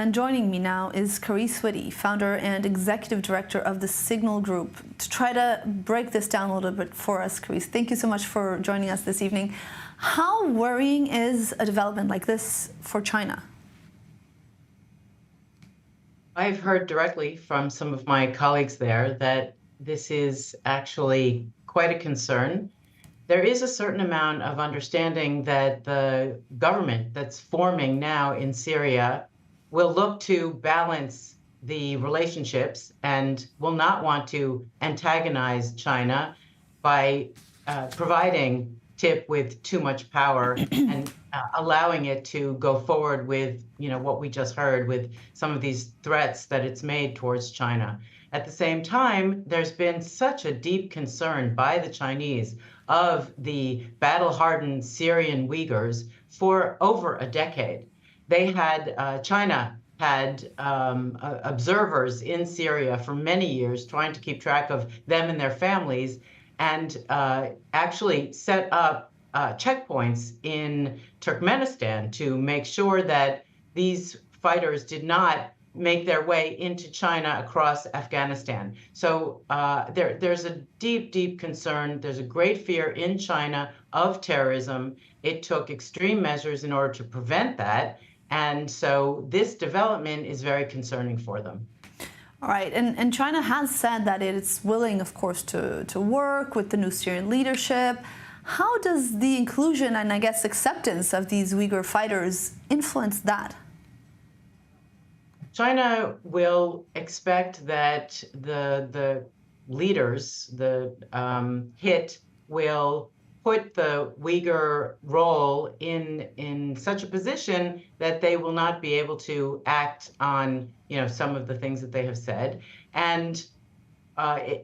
And joining me now is Carice Whitty, founder and executive director of the Signal Group. To try to break this down a little bit for us, Carice, thank you so much for joining us this evening. How worrying is a development like this for China? I've heard directly from some of my colleagues there that this is actually quite a concern. There is a certain amount of understanding that the government that's forming now in Syria will look to balance the relationships and will not want to antagonize China by providing TIP with too much power and allowing it to go forward with, what we just heard with some of these threats that it's made towards China. At the same time, there's been such a deep concern by the Chinese of the battle-hardened Syrian Uyghurs for over a decade. China had observers in Syria for many years trying to keep track of them and their families, and actually set up checkpoints in Turkmenistan to make sure that these fighters did not make their way into China across Afghanistan. So there's a deep, deep concern. There's a great fear in China of terrorism. It took extreme measures in order to prevent that. And so this development is very concerning for them. All right, and China has said that it's willing, of course, to work with the new Syrian leadership. How does the inclusion and, I guess, acceptance of these Uyghur fighters influence that? China will expect that the leaders, the HIT, will put the Uyghur role in such a position that they will not be able to act on, some of the things that they have said. And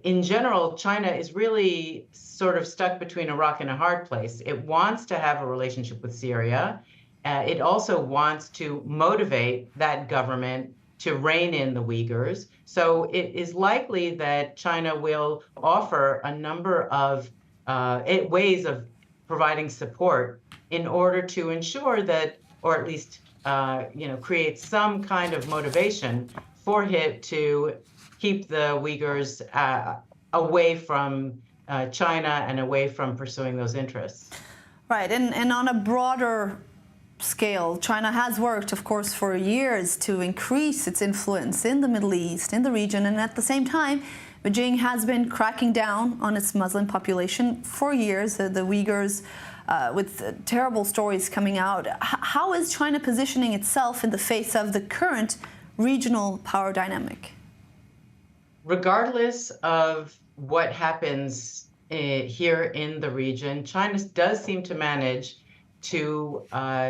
in general, China is really sort of stuck between a rock and a hard place. It wants to have a relationship with Syria. It also wants to motivate that government to rein in the Uyghurs. So it is likely that China will offer a number of ways of providing support in order to ensure that, or at least, create some kind of motivation for HIT to keep the Uyghurs away from China and away from pursuing those interests. Right, and on a broader scale, China has worked, of course, for years to increase its influence in the Middle East, in the region, and at the same time, Beijing has been cracking down on its Muslim population for years, the Uyghurs, with terrible stories coming out. How is China positioning itself in the face of the current regional power dynamic? Regardless of what happens here in the region, China does seem to manage to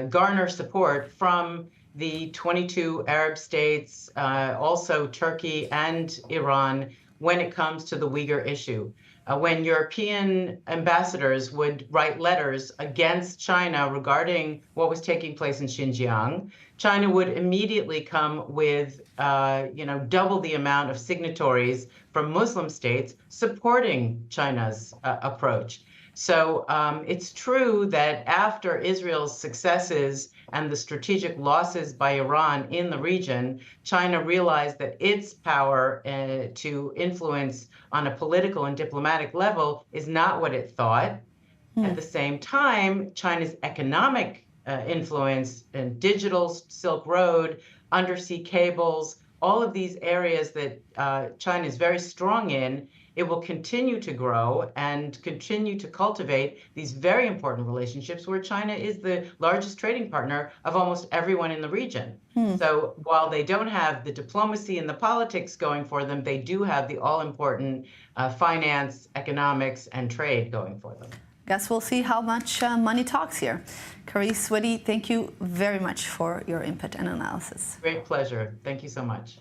garner support from the 22 Arab states, also Turkey and Iran, when it comes to the Uyghur issue. When European ambassadors would write letters against China regarding what was taking place in Xinjiang, China would immediately come with, double the amount of signatories from Muslim states supporting China's approach. So it's true that after Israel's successes and the strategic losses by Iran in the region, China realized that its power to influence on a political and diplomatic level is not what it thought. At the same time, China's economic influence and digital Silk Road, undersea cables, all of these areas that China is very strong in, it will continue to grow and continue to cultivate these very important relationships where China is the largest trading partner of almost everyone in the region. So while they don't have the diplomacy and the politics going for them, they do have the all-important finance, economics, and trade going for them. Guess we'll see how much money talks here. Carice Whitty, thank you very much for your input and analysis. Great pleasure. Thank you so much.